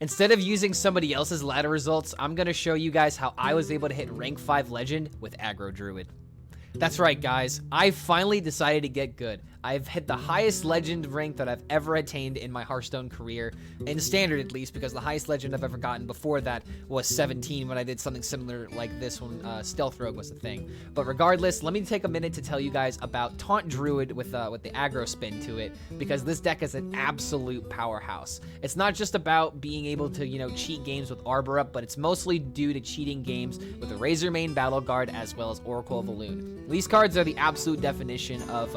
Instead of using somebody else's ladder results, I'm going to show you guys how I was able to hit rank 5 legend with Aggro Druid. That's right, guys. I finally decided to get good. I've hit the highest legend rank that I've ever attained in my Hearthstone career, in standard at least, because the highest legend I've ever gotten before that was 17 when I did something similar like this when Stealth Rogue was the thing. But regardless, let me take a minute to tell you guys about Taunt Druid with the aggro spin to it, because this deck is an absolute powerhouse. It's not just about being able to, you know, cheat games with Arbor Up, but it's mostly due to cheating games with the Razormane Battle Guard as well as Oracle of Elune. These cards are the absolute definition of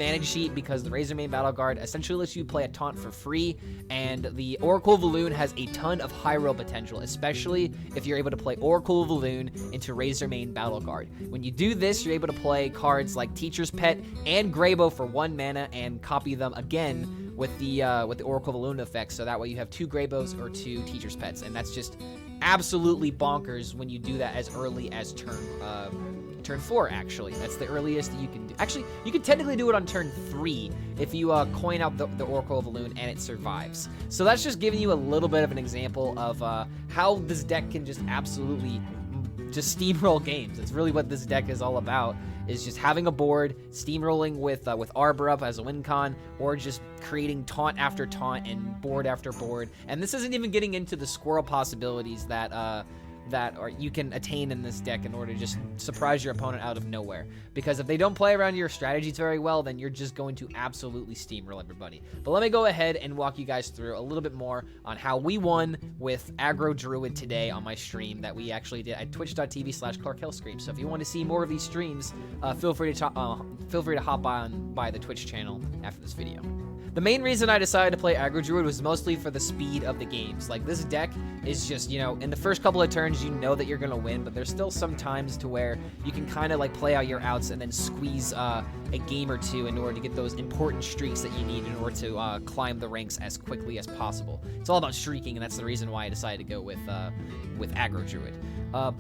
managed cheat, because the Razormane Battle Guard essentially lets you play a taunt for free, and the Oracle of Elune has a ton of high roll potential, especially if you're able to play Oracle of Elune into Razormane Battle Guard. When you do this, you're able to play cards like Teacher's Pet and Greybough for 1 mana and copy them again with the Oracle of Elune effect, so that way you have 2 Greyboughs or 2 Teacher's Pets, and that's just absolutely bonkers when you do that as early as turn 4, actually. That's the earliest that you can do. Actually, you can technically do it on turn 3 if you coin out the Oracle of Elune and it survives. So that's just giving you a little bit of an example of how this deck can just absolutely just steamroll games. It's really what this deck is all about, is just having a board, steamrolling with Arbor Up as a win con, or just creating taunt after taunt and board after board. And this isn't even getting into the squirrel possibilities that you can attain in this deck in order to just surprise your opponent out of nowhere. Because if they don't play around your strategies very well, then you're just going to absolutely steamroll everybody. But let me go ahead and walk you guys through a little bit more on how we won with Aggro Druid today on my stream that we actually did at twitch.tv/HELLSCREAM. So if you want to see more of these streams, feel free to hop on by the Twitch channel after this video. The main reason I decided to play Aggro Druid was mostly for the speed of the games. Like, this deck is just, you know, in the first couple of turns, you know that you're going to win, but there's still some times to where you can kind of, like, play out your outs and then squeeze a game or two in order to get those important streaks that you need in order to climb the ranks as quickly as possible. It's all about streaking, and that's the reason why I decided to go with Aggro Druid.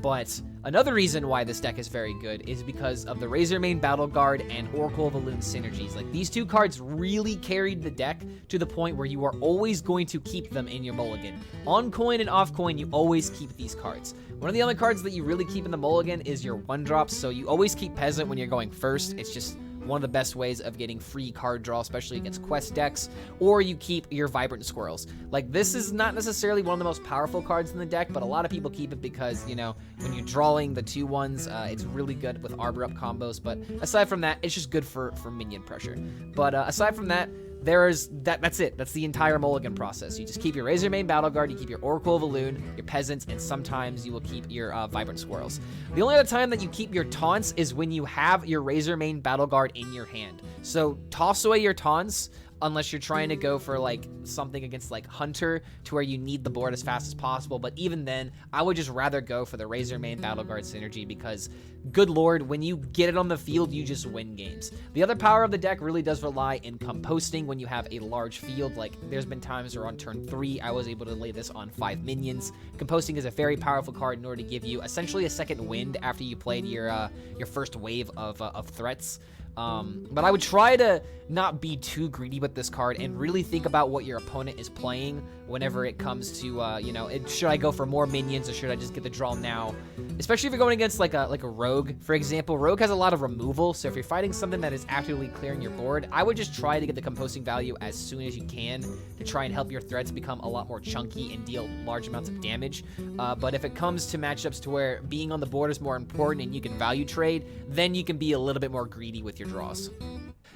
But another reason why this deck is very good is because of the Razormane Battle Guard and Oracle of Elune synergies. Like, these two cards really carried the deck to the point where you are always going to keep them in your mulligan. On coin and off coin, you always keep these cards. One of the other cards that you really keep in the mulligan is your 1-drops, so you always keep Peasant when you're going first. It's just one of the best ways of getting free card draw, especially against quest decks, or you keep your Vibrant Squirrels. Like, this is not necessarily one of the most powerful cards in the deck, but a lot of people keep it because, you know, when you're drawing the 2/1s, it's really good with Arbor Up combos, but aside from that, it's just good for minion pressure. But aside from that, that's it. That's the entire mulligan process. You just keep your Razormane Battle Guard, you keep your Oracle of Elune, your Peasants, and sometimes you will keep your Vibrant Squirrels. The only other time that you keep your taunts is when you have your Razormane Battle Guard in your hand. So toss away your taunts unless you're trying to go for like something against like Hunter to where you need the board as fast as possible. But even then, I would just rather go for the Razormane Battle Guard synergy because, good lord, when you get it on the field, you just win games. The other power of the deck really does rely in composting when you have a large field. Like, there's been times where on turn 3, I was able to lay this on 5 minions. Composting is a very powerful card in order to give you essentially a second wind after you played your first wave of threats. But I would try to not be too greedy with this card and really think about what your opponent is playing whenever it comes to, you know, should I go for more minions or should I just get the draw now? Especially if you're going against like a rogue, for example. Rogue has a lot of removal, so if you're fighting something that is actively clearing your board, I would just try to get the composting value as soon as you can to try and help your threats become a lot more chunky and deal large amounts of damage. But if it comes to matchups to where being on the board is more important and you can value trade, then you can be a little bit more greedy with your draws.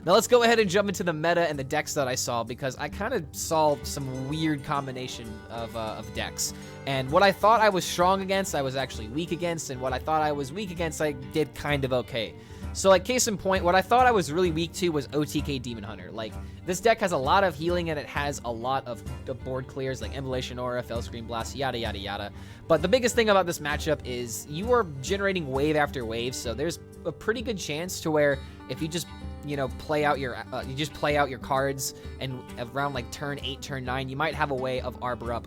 Now let's go ahead and jump into the meta and the decks that I saw, because I kind of saw some weird combination of decks. And what I thought I was strong against, I was actually weak against, and what I thought I was weak against, I did kind of okay. So, like, case in point, what I thought I was really weak to was OTK Demon Hunter. Like, this deck has a lot of healing and it has a lot of the board clears, like Immolation Aura, HELLSCREAM Blast, yada, yada, yada. But the biggest thing about this matchup is you are generating wave after wave, so there's a pretty good chance to where if you just, you know, play out your cards, and around like turn 8, turn 9, you might have a way of Arbor Up,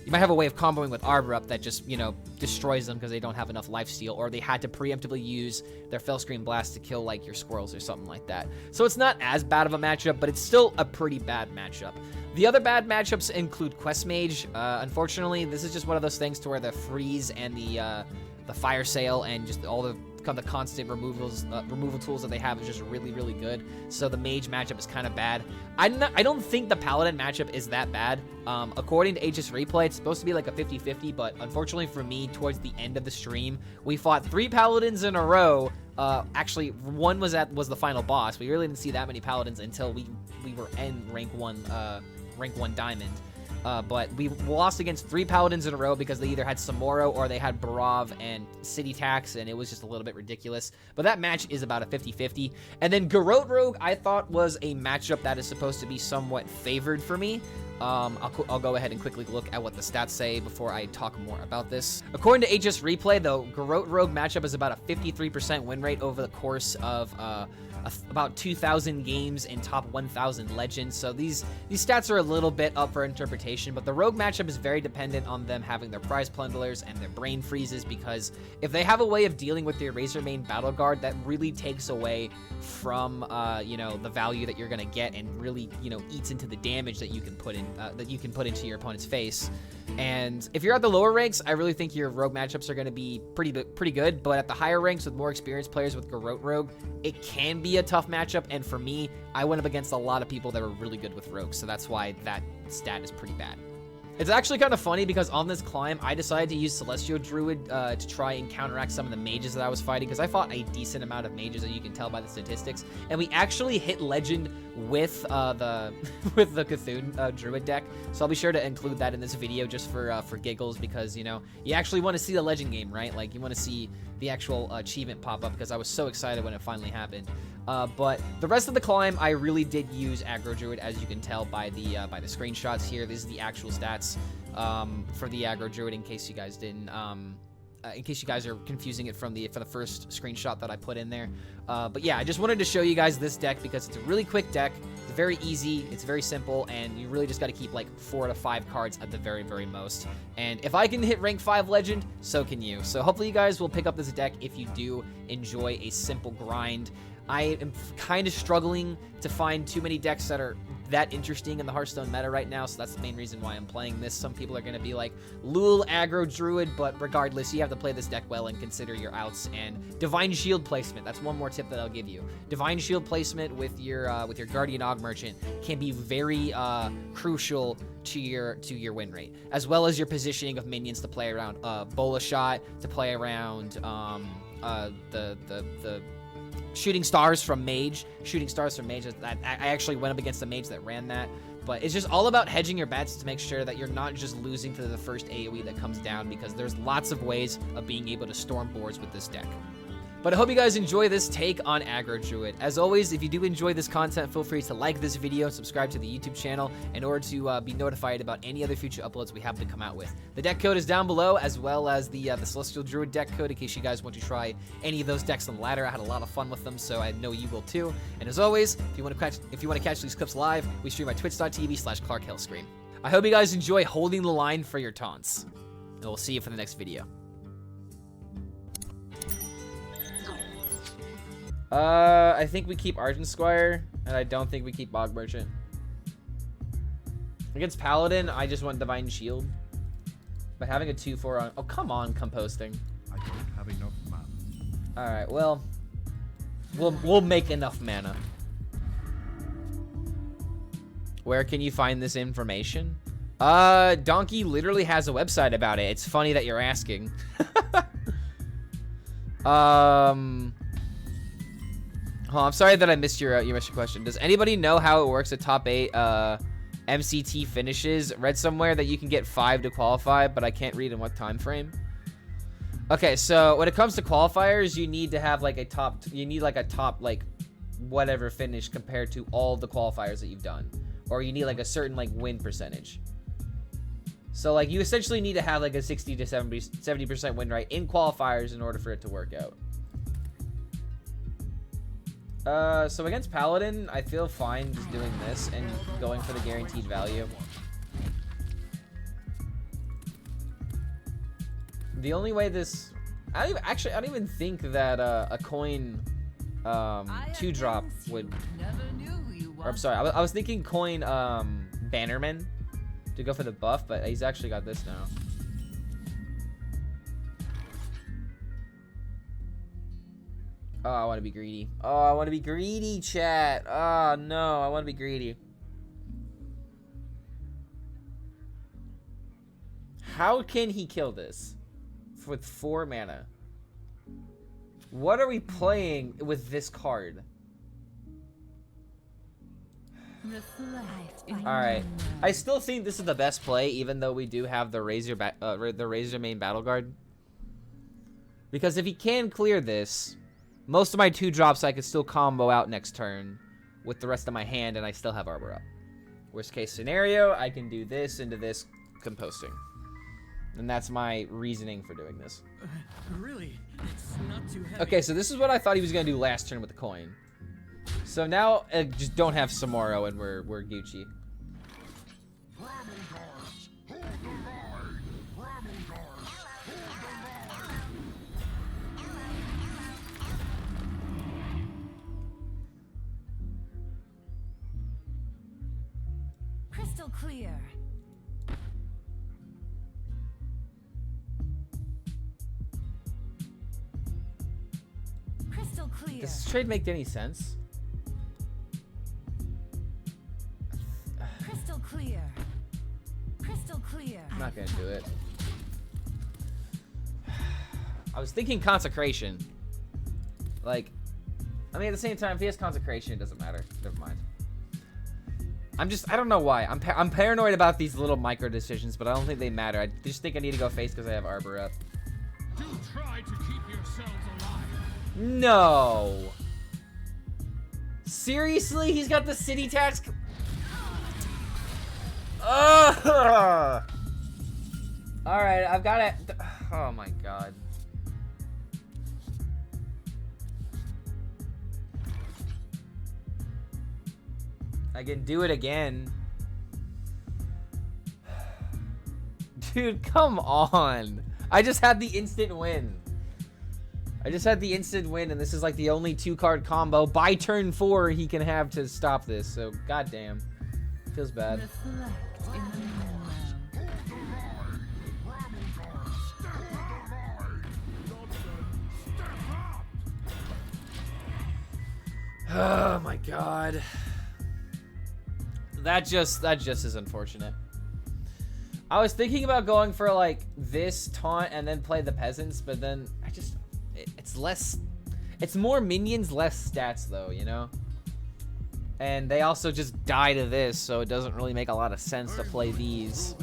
you might have a way of comboing with Arbor Up that just, you know, destroys them because they don't have enough lifesteal, or they had to preemptively use their HELLSCREAM Blast to kill, like, your squirrels or something like that. So it's not as bad of a matchup, but it's still a pretty bad matchup. The other bad matchups include Quest Mage. Unfortunately, this is just one of those things to where the freeze and the fire sale and just all the constant removal tools that they have is just really, really good. So the mage matchup is kind of bad. I don't think the paladin matchup is that bad. According to HS Replay, it's supposed to be like a 50-50, but unfortunately for me, towards the end of the stream, we fought 3 paladins in a row. Actually, one was the final boss. We really didn't see that many paladins until we were in rank 1 diamond. But we lost against 3 paladins in a row because they either had Samoro or they had Barav and City Tax, and it was just a little bit ridiculous. But that match is about a 50-50. And then Garrote Rogue, I thought was a matchup that is supposed to be somewhat favored for me. I'll go ahead and quickly look at what the stats say before I talk more about this. According to HS Replay, the Garrote Rogue matchup is about a 53% win rate over the course of about 2,000 games in top 1,000 legends. So these stats are a little bit up for interpretation, but the Rogue matchup is very dependent on them having their prize plunderers and their brain freezes, because if they have a way of dealing with their Razormane battle guard, that really takes away from the value that you're gonna get, and really eats into the damage that you can put into your opponent's face. And if you're at the lower ranks, I really think your Rogue matchups are going to be pretty good. But at the higher ranks with more experienced players with Garrote Rogue, it can be a tough matchup. And for me, I went up against a lot of people that were really good with Rogue, so that's why that stat is pretty bad. It's actually kind of funny because on this climb, I decided to use Celestial Druid to try and counteract some of the mages that I was fighting, because I fought a decent amount of mages, as you can tell by the statistics, and we actually hit Legend with the Cthulhu Druid deck. So I'll be sure to include that in this video just for giggles, because you actually want to see the Legend game, right? Like, you want to see the actual achievement pop up, because I was so excited when it finally happened. But the rest of the climb, I really did use Aggro Druid, as you can tell by the screenshots here. This is the actual stats for the Aggro Druid, in case you guys didn't. In case you guys are confusing it for the first screenshot that I put in there. But yeah, I just wanted to show you guys this deck because it's a really quick deck. It's very easy, it's very simple, and you really just got to keep like 4 to 5 cards at the very, very most. And if I can hit rank 5 legend, so can you. So hopefully you guys will pick up this deck if you do enjoy a simple grind. I am kind of struggling to find too many decks that are that interesting in the Hearthstone meta right now, so that's the main reason why I'm playing this. Some people are going to be like, Lul, Aggro Druid, but regardless, you have to play this deck well and consider your outs. And Divine Shield placement, that's one more tip that I'll give you. Divine Shield placement with your Guardian Og Merchant can be very crucial to your win rate, as well as your positioning of minions to play around Bola Shot, to play around the Shooting Stars from Mage. I actually went up against a Mage that ran that. But it's just all about hedging your bets to make sure that you're not just losing to the first AoE that comes down, because there's lots of ways of being able to storm boards with this deck. But I hope you guys enjoy this take on Aggro Druid. As always, if you do enjoy this content, feel free to like this video and subscribe to the YouTube channel in order to be notified about any other future uploads we have to come out with. The deck code is down below, as well as the Celestial Druid deck code, in case you guys want to try any of those decks on the ladder. I had a lot of fun with them, so I know you will too. And as always, if you want to catch these clips live, we stream at twitch.tv/ClarkHELLSCREAM. I hope you guys enjoy holding the line for your taunts, and we'll see you for the next video. I think we keep Argent Squire, and I don't think we keep Bog Merchant. Against Paladin, I just want Divine Shield. But having a 2/4 on... Oh, come on, composting. I don't have enough mana. Alright, well... We'll make enough mana. Where can you find this information? Donkey literally has a website about it. It's funny that you're asking. Oh, I'm sorry that I missed your question. Does anybody know how it works at top 8 MCT finishes? Read somewhere that you can get 5 to qualify, but I can't read in what time frame. Okay, so when it comes to qualifiers, you need to have like a top like whatever finish compared to all the qualifiers that you've done, or you need like a certain like win percentage. So like you essentially need to have like a 60 to 70% win rate in qualifiers in order for it to work out. So against Paladin, I feel fine just doing this and going for the guaranteed value. The only way this... I don't even think that a coin 2-drop would... Or I'm sorry, I was thinking coin Bannerman to go for the buff, but he's actually got this now. Oh, I want to be greedy. Oh, I want to be greedy, chat. Oh, no, I want to be greedy. How can he kill this with 4 mana? What are we playing with this card? Alright. I still think this is the best play, even though we do have the Razormane Battle Guard. Because if he can clear this, most of my 2-drops I could still combo out next turn with the rest of my hand, and I still have Arbor up. Worst case scenario, I can do this into this composting. And that's my reasoning for doing this. Really? It's not too heavy. Okay, so this is what I thought he was going to do last turn with the coin. So now, just don't have Samoro and we're Gucci. Crystal clear. Crystal clear. Does this trade make any sense? Crystal clear. Crystal clear. I'm not gonna do it. I was thinking Consecration. Like, I mean, at the same time, if he has Consecration, it doesn't matter. Never mind. I don't know why. I'm paranoid about these little micro decisions, but I don't think they matter. I just think I need to go face because I have Arbor up. Do try to keep yourselves alive. No. Seriously? He's got the city tax? Ugh. All right, I've got it. Oh my god. I can do it again. Dude, come on. I just had the instant win. And this is like the only 2-card combo by turn 4 he can have to stop this. So, goddamn. Feels bad. Oh my god. That just is unfortunate. I was thinking about going for like this taunt and then play the peasants, but then it's more minions, less stats though, you know? And they also just die to this, so it doesn't really make a lot of sense to play these.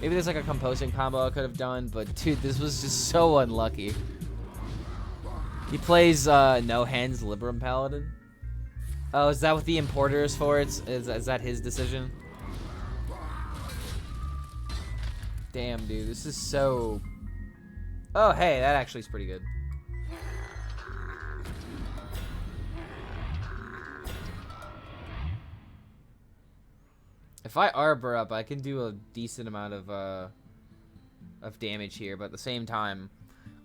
Maybe there's like a composing combo I could have done, but dude, this was just so unlucky. He plays No Hands Libram Paladin. Oh, is that what the importer is for? Is that his decision? Damn, dude, this is so... Oh, hey, that actually is pretty good. If I Arbor up, I can do a decent amount of damage here, but at the same time,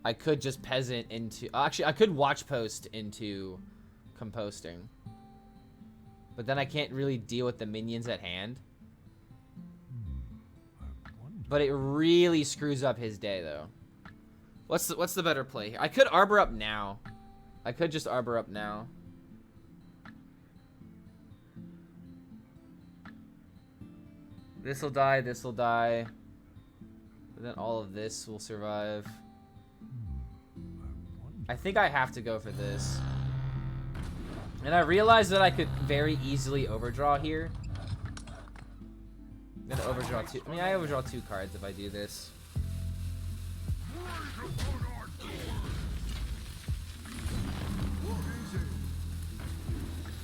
I could just peasant into... Actually, I could watch post into composting. But then I can't really deal with the minions at hand. But it really screws up his day, though. What's the better play here? I could Arbor up now. I could just Arbor up now. This'll die, this'll die. But then all of this will survive. I think I have to go for this. And I realized that I could very easily overdraw here. I'm gonna overdraw 2. I mean, I overdraw 2 cards if I do this.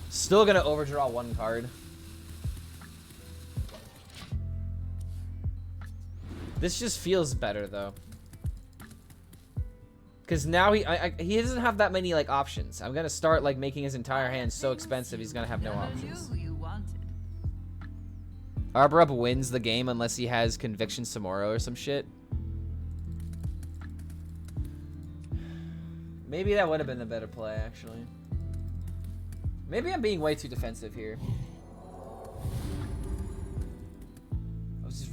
Still gonna overdraw 1 card. This just feels better though. Because now he doesn't have that many like options. I'm gonna start like making his entire hand so expensive he's gonna have no options. Arbor up wins the game unless he has Conviction Samoro or some shit. Maybe that would have been the better play actually. Maybe I'm being way too defensive here.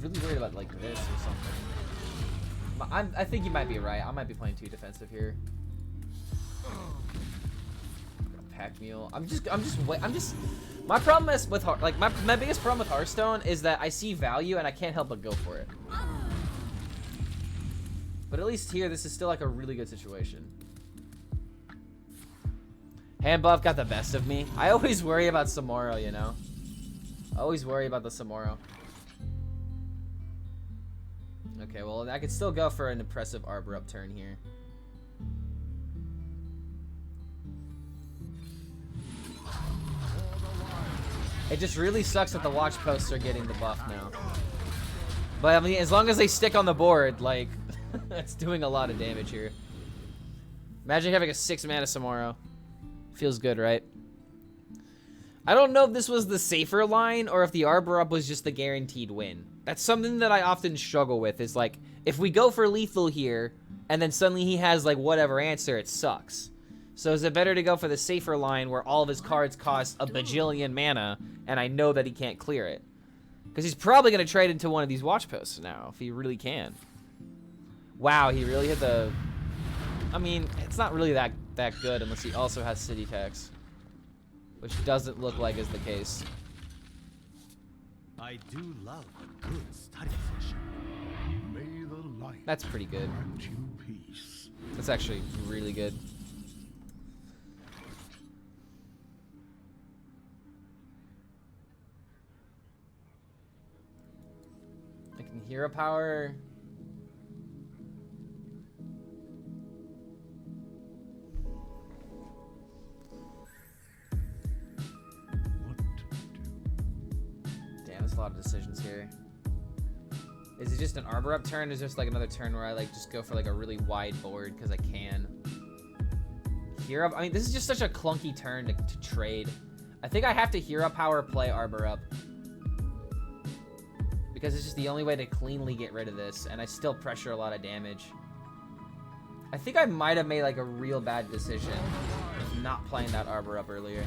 really worried about like this or something. I think you might be right. I might be playing too defensive here. Pack mule. I'm just. My problem is with my biggest problem with Hearthstone is that I see value and I can't help but go for it. But at least here, this is still like a really good situation. Hand buff got the best of me. I always worry about Samoro, you know. I always worry about the Samoro. Okay, well I could still go for an impressive Arbor upturn here. It just really sucks that the watch posts are getting the buff now. But I mean, as long as they stick on the board, like, it's doing a lot of damage here. Imagine having a 6-mana Samoro. Feels good, right? I don't know if this was the safer line or if the Arbor up was just the guaranteed win. That's something that I often struggle with, is like, if we go for lethal here, and then suddenly he has like whatever answer, it sucks. So is it better to go for the safer line where all of his cards cost a bajillion mana, and I know that he can't clear it? Because he's probably going to trade into one of these watch posts now, if he really can. Wow, he really hit the... I mean, it's not really that good unless he also has city tax. Which doesn't look like is the case. I do love a good study session. May the light That's pretty good. grant you peace. That's actually really good. I can hero power. What to do? Damn, there's a lot of decisions here. Is it just an Arbor upturn? Is just like another turn where I like just go for like a really wide board because I can? Hero, I mean, this is just such a clunky turn to trade. I think I have to hero power play Arbor up. Because it's just the only way to cleanly get rid of this, and I still pressure a lot of damage. I think I might have made like a real bad decision with not playing that Arbor up earlier.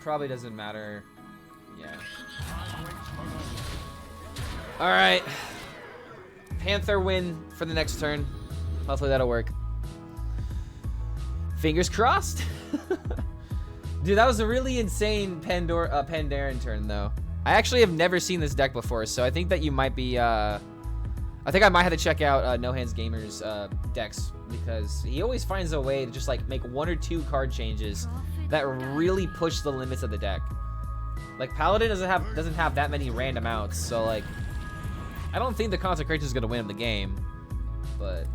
Probably doesn't matter. Yeah. Alright. Panther win for the next turn. Hopefully that'll work. Fingers crossed. Dude, that was a really insane Pandaren turn, though. I actually have never seen this deck before, so I think that you might be, I think I might have to check out No Hands Gamer's decks, because he always finds a way to just, like, make 1 or 2 card changes that really push the limits of the deck. Like, Paladin doesn't have that many random outs, so, like, I don't think the Consecration is going to win him the game, but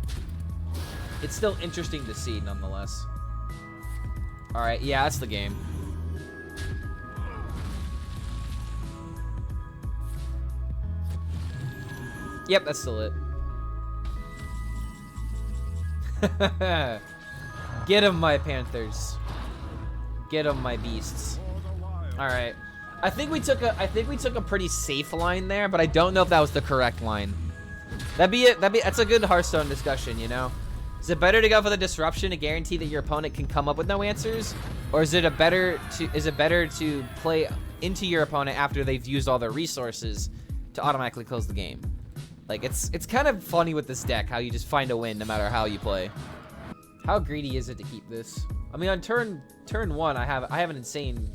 it's still interesting to see, nonetheless. Alright, yeah, that's the game. Yep, that's still it. Get 'em, my Panthers. Get 'em, my beasts. Alright. I think we took a pretty safe line there, but I don't know if that was the correct line. That's a good Hearthstone discussion, you know? Is it better to go for the disruption to guarantee that your opponent can come up with no answers, or is it better to play into your opponent after they've used all their resources to automatically close the game? Like, it's kind of funny with this deck how you just find a win no matter how you play. How greedy is it to keep this? I mean, on turn 1, I have an insane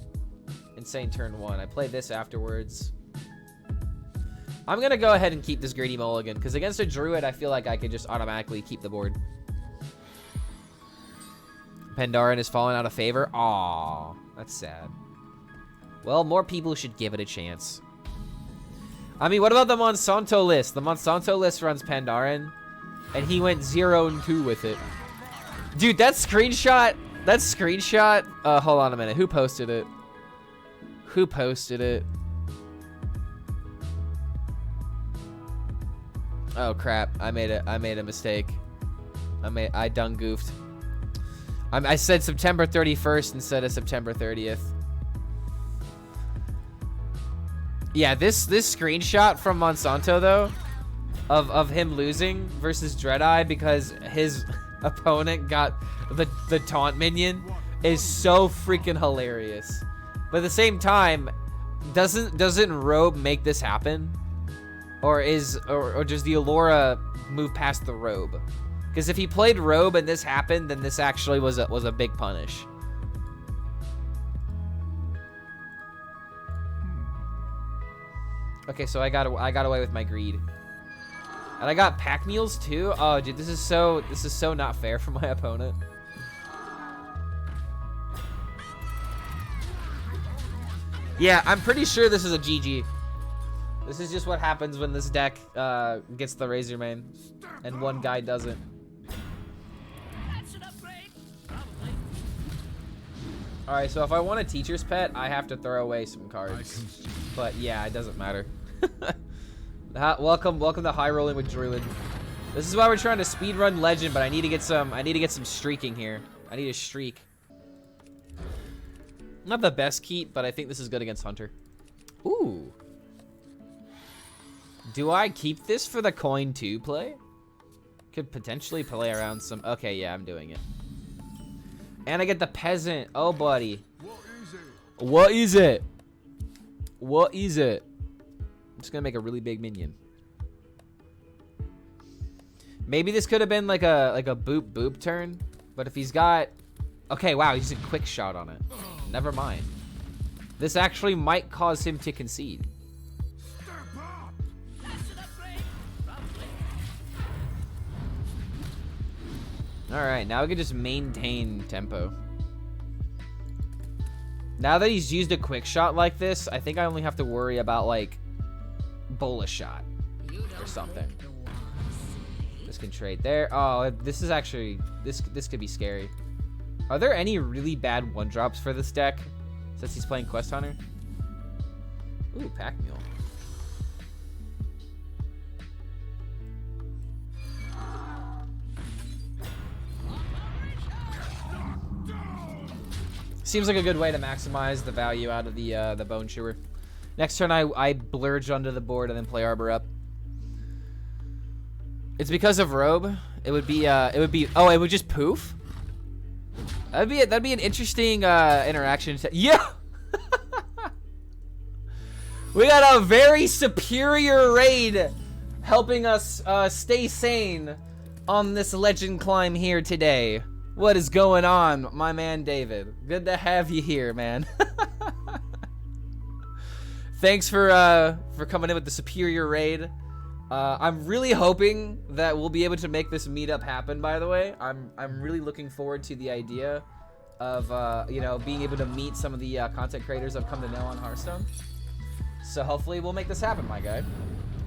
turn 1. I play this afterwards. I'm gonna go ahead and keep this greedy mulligan because against a druid, I feel like I could just automatically keep the board. Pandaren is falling out of favor. Aww, that's sad. Well, more people should give it a chance. I mean, what about the Monsanto list? The Monsanto list runs Pandaren, and he went 0-2 with it. Dude, that screenshot. Hold on a minute. Who posted it? Who posted it? Oh crap! I made a mistake. I done goofed. I said September 31st instead of September 30th. Yeah, this screenshot from Monsanto though, of him losing versus Dreadeye because his opponent got the taunt minion is so freaking hilarious. But at the same time, doesn't Robe make this happen? Or does the Allura move past the Robe? Because if he played Robe and this happened, then this actually was a big punish. Okay, so I got away with my greed. And I got pack mules too. Oh, dude, this is so not fair for my opponent. Yeah, I'm pretty sure this is a GG. This is just what happens when this deck gets the Razormane and one guy doesn't. Alright, so if I want a teacher's pet, I have to throw away some cards. But yeah, it doesn't matter. Welcome to high rolling with Druid. This is why we're trying to speedrun Legend, but I need to get some streaking here. I need a streak. Not the best keep, but I think this is good against Hunter. Ooh. Do I keep this for the coin 2 play? Could potentially play around some... Okay, yeah, I'm doing it. And I get the Peasant. Oh, buddy. What is it? What is it? I'm just gonna make a really big minion. Maybe this could have been like a boop turn, but if he's got... Okay, wow, he's a quick shot on it. Never mind. This actually might cause him to concede. Alright, now we can just maintain tempo. Now that he's used a quick shot like this, I think I only have to worry about, like, bullish shot or something. This can trade there. Oh, this is actually... This could be scary. Are there any really bad 1-drops for this deck since he's playing Quest Hunter? Ooh, Pack Mule. Seems like a good way to maximize the value out of the Bone Chewer. Next turn, I blurge onto the board and then play Arbor up. It's because of Robe. It would be. Oh, it would just poof. That'd be an interesting interaction. Yeah. We got a very superior raid helping us stay sane on this legend climb here today. What is going on, my man David? Good to have you here, man. Thanks for coming in with the superior raid. I'm really hoping that we'll be able to make this meetup happen, by the way. I'm really looking forward to the idea of you know, being able to meet some of the content creators I've come to know on Hearthstone. So hopefully we'll make this happen, my guy.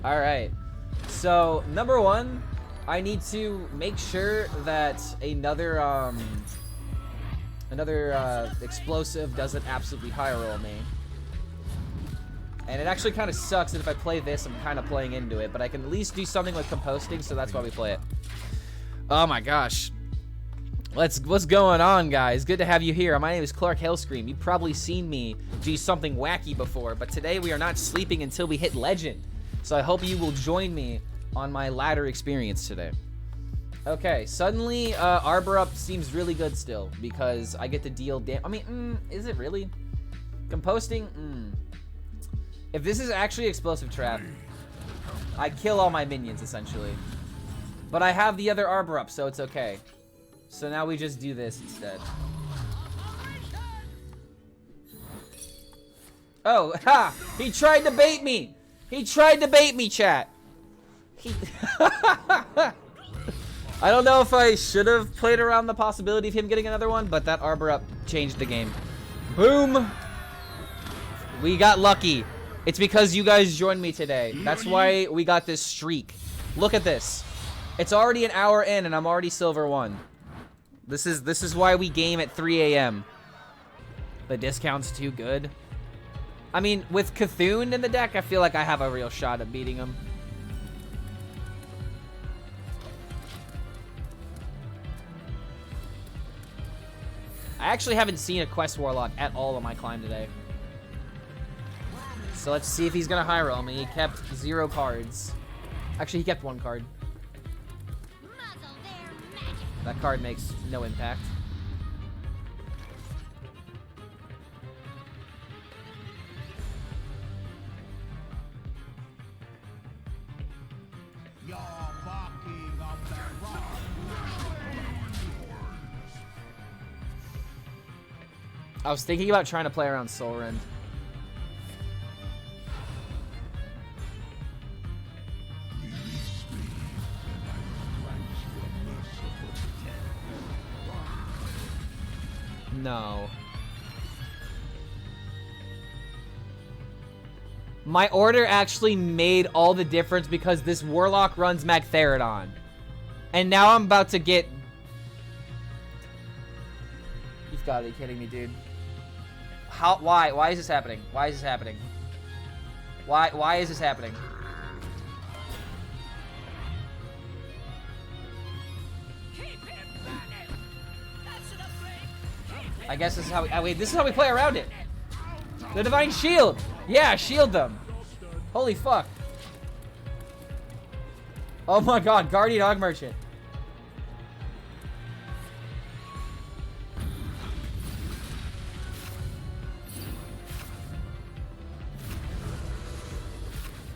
All right. So number one, I need to make sure that another explosive doesn't absolutely high roll me. And it actually kind of sucks that if I play this, I'm kind of playing into it, but I can at least do something with composting, so that's why we play it. Oh my gosh. What's going on, guys? Good to have you here. My name is Clark HELLSCREAM. You've probably seen me do something wacky before, but today we are not sleeping until we hit Legend. So I hope you will join me on my ladder experience today. Okay, suddenly Arbor up seems really good still, because I get to deal I mean, is it really? Composting? If this is actually Explosive Trap, I kill all my minions, essentially. But I have the other Arbor up, so it's okay. So now we just do this instead. Oh, ha! He tried to bait me! He tried to bait me, chat! I don't know if I should have played around the possibility of him getting another one, but that Arbor up changed the game. Boom! We got lucky. It's because you guys joined me today. That's why we got this streak. Look at this. It's already an hour in and I'm already silver 1. This is why we game at 3 a.m. The discount's too good. I mean, with Cthulhu in the deck, I feel like I have a real shot at beating him. I actually haven't seen a Quest Warlock at all on my climb today. So let's see if he's gonna high roll me. He kept 0 cards. Actually, he kept 1 card. That card makes no impact. I was thinking about trying to play around Soul Rend. No. My order actually made all the difference because this Warlock runs Magtheridon. And now I'm about to get... You've got to be kidding me, dude. How? Why? Why is this happening? Why is this happening? Why is this happening? I guess this is how we... wait, this is how we play around it. The Divine Shield. Yeah, shield them. Holy fuck. Oh my god, Guardian Dog Merchant.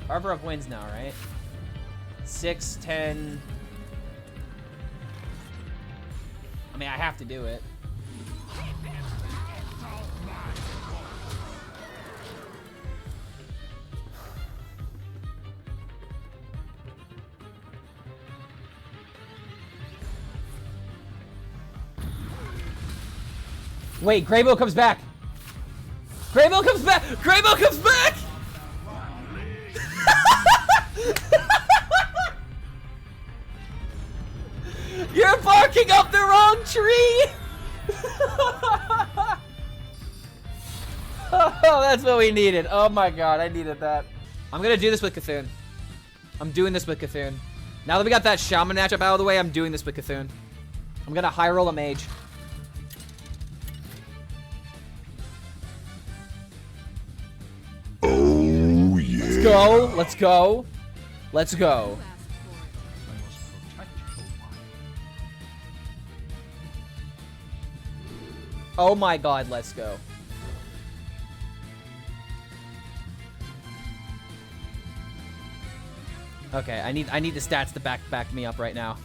Arbor of wins now, right? 6, 10. I mean, I have to do it. Wait, Greybough comes back! Greybough comes back! Greybough comes back! You're barking up the wrong tree! Oh, that's what we needed. Oh my god, I needed that. I'm gonna do this with Cthulhu. I'm doing this with Cthulhu. Now that we got that Shaman matchup out of the way, I'm doing this with Cthulhu. I'm gonna high roll a mage. Oh yeah. Let's go. Let's go. Let's go. Oh my god, let's go. Okay, I need the stats to back me up right now.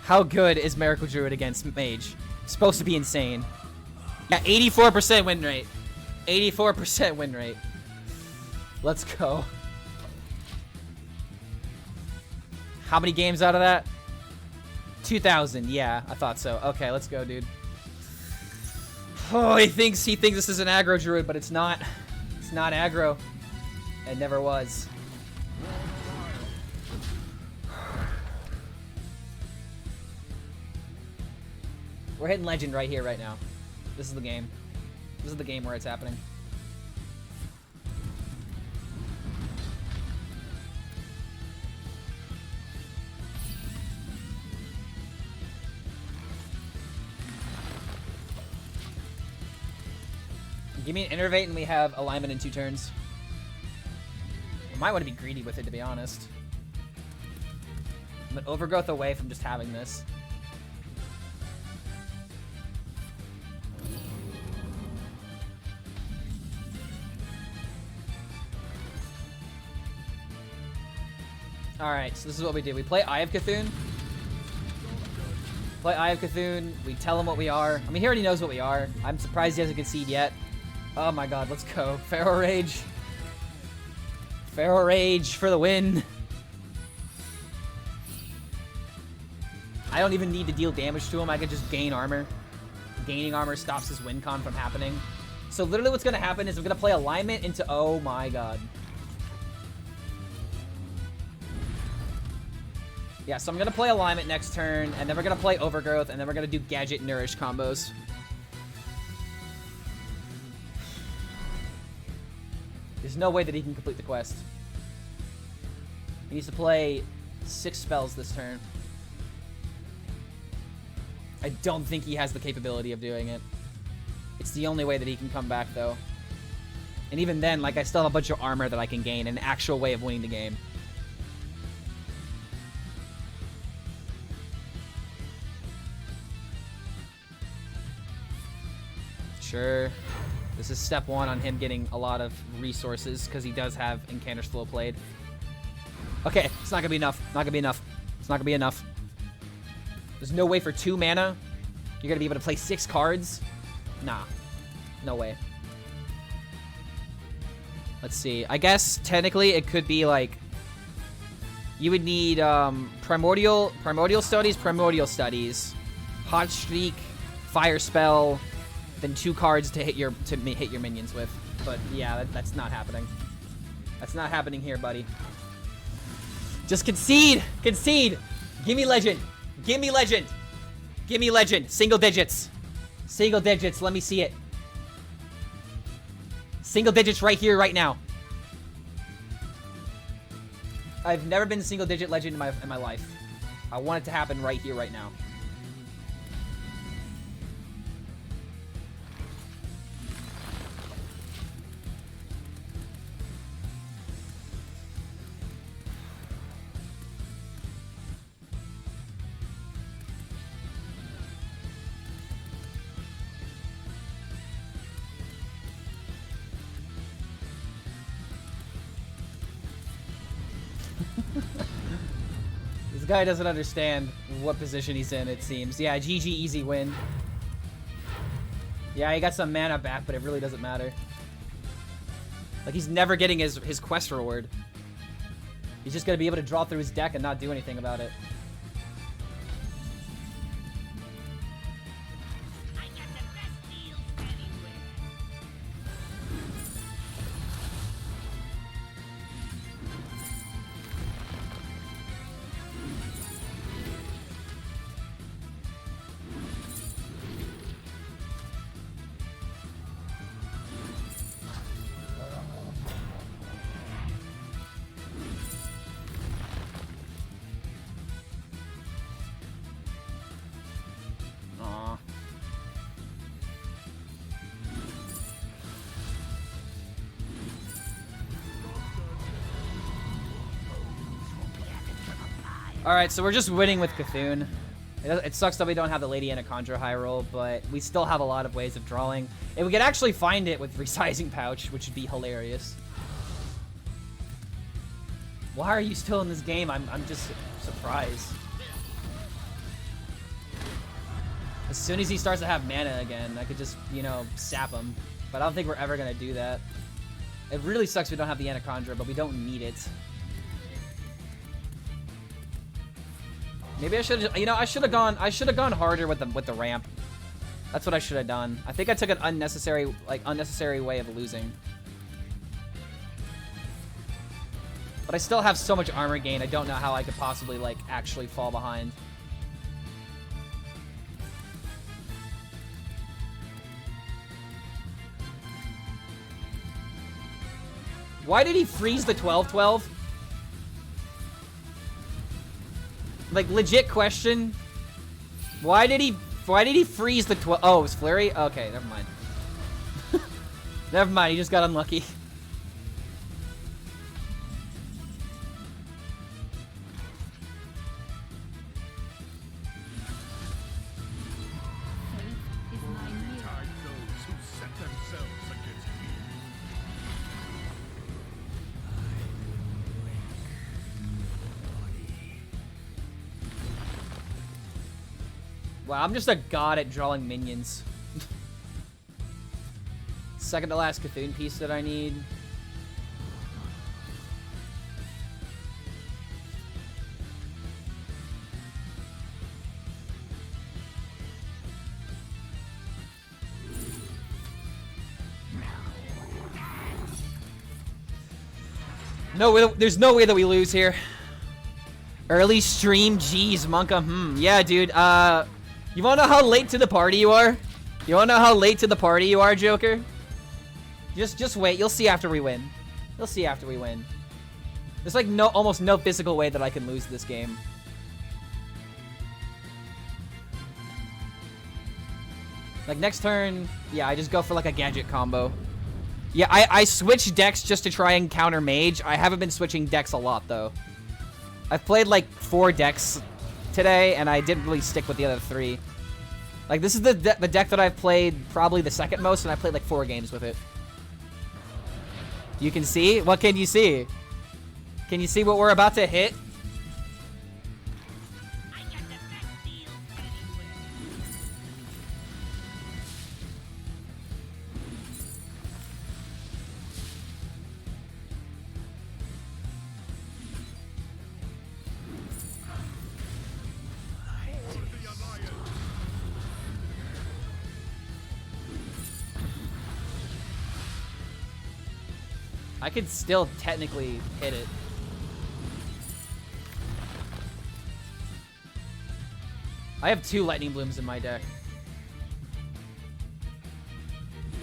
How good is Miracle Druid against Mage? Supposed to be insane. Yeah, 84% win rate. 84% win rate. Let's go. How many games out of that? 2,000. Yeah, I thought so. Okay, let's go, dude. Oh, he thinks this is an aggro druid, but it's not. It's not aggro. It never was. We're hitting legend right here, right now. This is the game. This is the game where it's happening. Give me an Innervate and we have alignment in 2 turns. I might want to be greedy with it, to be honest. I'm an overgrowth away from just having this. Alright, so this is what we do. We play Eye of Cthulhu. Play Eye of Cthulhu. We tell him what we are. I mean, he already knows what we are. I'm surprised he hasn't conceded yet. Oh my god, let's go. Pharaoh Rage. Pharaoh Rage for the win. I don't even need to deal damage to him. I can just gain armor. Gaining armor stops his win con from happening. So literally what's going to happen is I'm going to play alignment into... Oh my god. Yeah, so I'm going to play alignment next turn, and then we're going to play overgrowth, and then we're going to do gadget nourish combos. There's no way that he can complete the quest. He needs to play 6 spells this turn. I don't think he has the capability of doing it. It's the only way that he can come back, though. And even then, like, I still have a bunch of armor that I can gain, an actual way of winning the game. Sure. This is step 1 on him getting a lot of resources, because he does have Incanter's Flow played. Okay, it's not going to be enough. Not going to be enough. It's not going to be enough. There's no way for 2 mana you're going to be able to play 6 cards. Nah. No way. Let's see. I guess technically it could be like you would need primordial studies, hot streak, fire spell, then 2 cards to hit your minions with. But yeah, that's not happening. That's not happening here, buddy. Just concede. Concede. Give me legend. Give me legend. Give me legend. Single digits. Single digits. Let me see it. Single digits right here, right now. I've never been single digit legend in my life. I want it to happen right here, right now. This guy doesn't understand what position he's in, it seems. Yeah, GG, easy win. Yeah, he got some mana back, but it really doesn't matter. Like, he's never getting his quest reward. He's just gonna be able to draw through his deck and not do anything about it. Alright, so we're just winning with Cthulhu. It sucks that we don't have the Lady Anaconda high roll, but we still have a lot of ways of drawing. And we could actually find it with Resizing Pouch, which would be hilarious. Why are you still in this game? I'm just surprised. As soon as he starts to have mana again, I could just, you know, sap him. But I don't think we're ever gonna do that. It really sucks we don't have the Anaconda, but we don't need it. Maybe I should have, you know, I should have gone harder with the ramp. That's what I should have done. I think I took an unnecessary way of losing. But I still have so much armor gain, I don't know how I could possibly, like, actually fall behind. Why did he freeze the 12-12? Like, legit question. Why did he freeze the 12? Oh, it was Flurry? Okay, never mind. Never mind, he just got unlucky. Tide those who set themselves against me. Wow, I'm just a god at drawing minions. Second to last Cthulhu piece that I need. No, there's no way that we lose here. Early stream, jeez, Monka. Yeah, dude. You wanna know how late to the party you are? You wanna know how late to the party you are, Joker? Just wait. You'll see after we win. You'll see after we win. There's like almost no physical way that I can lose this game. Like next turn, yeah, I just go for like a gadget combo. Yeah, I switch decks just to try and counter Mage. I haven't been switching decks a lot though. I've played like 4 decks today, and I didn't really stick with the other 3. Like, this is the deck that I've played probably the second most, and I played like 4 games with it. You can see? What can you see? Can you see what we're about to hit? I could still technically hit it. I have 2 lightning blooms in my deck.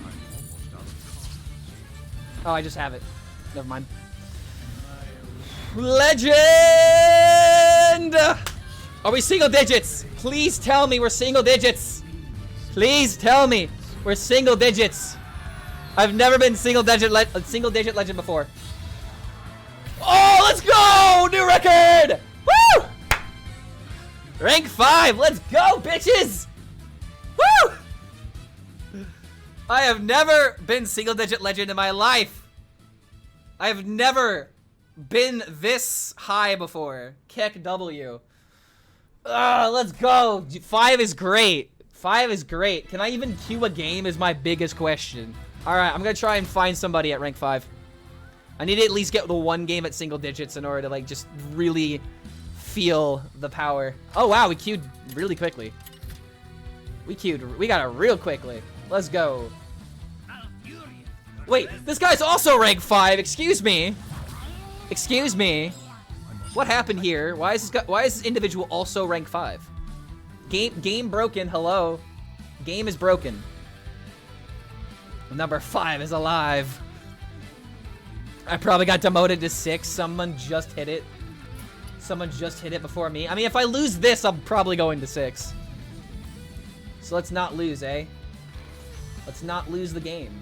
I'm almost out of cards. Oh, I just have it. Never mind. Legend! Are we single digits? Please tell me we're single digits. Please tell me we're single digits. I've never been single digit legend before. Oh, let's go! New record! Woo! Rank 5, let's go, bitches! Woo! I have never been single digit legend in my life. I have never been this high before. KEKW. Let's go. 5 is great. 5 is great. Can I even queue a game is my biggest question. Alright, I'm gonna try and find somebody at rank 5. I need to at least get the 1 game at single digits in order to like just really feel the power. Oh wow, we queued really quickly. We got it real quickly. Let's go. Wait, this guy's also rank 5. Excuse me. Excuse me. What happened here? Why is this individual also rank 5? Game broken. Hello. Game is broken. Number 5 is alive. I probably got demoted to 6. Someone just hit it. Someone just hit it before me. I mean, if I lose this, I'm probably going to 6. So let's not lose, eh? Let's not lose the game.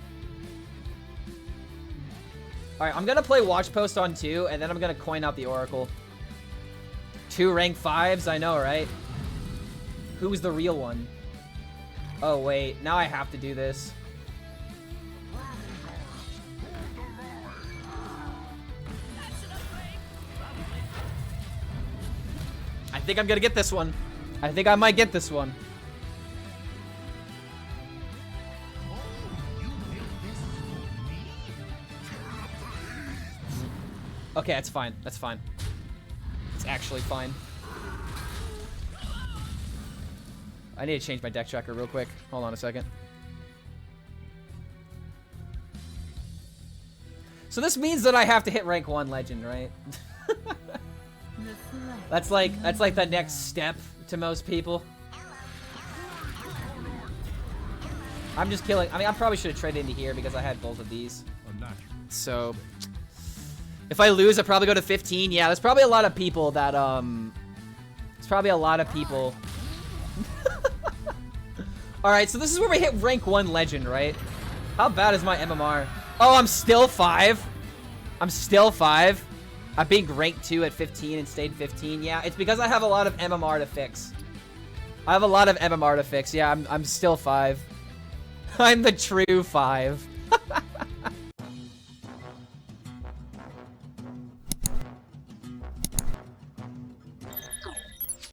Alright, I'm gonna play Watch Post on 2, and then I'm gonna coin out the Oracle. 2 rank 5s, I know, right? Who was the real one? Oh, wait. Now I have to do this. I think I'm gonna get this one. I think I might get this one. Okay, that's fine. That's fine. It's actually fine. I need to change my deck tracker real quick. Hold on a second. So this means that I have to hit rank 1 legend, right? That's like the next step to most people. I'm just killing. I mean, I probably should have traded into here because I had both of these. So if I lose, I probably go to 15. Yeah, there's probably a lot of people that there's probably a lot of people. All right, so this is where we hit rank 1 legend, right? How bad is my MMR? Oh, I'm still 5. I'm still 5. I beat rank 2 at 15 and stayed 15. Yeah, it's because I have a lot of MMR to fix. I have a lot of MMR to fix. Yeah, I'm still 5. I'm the true 5.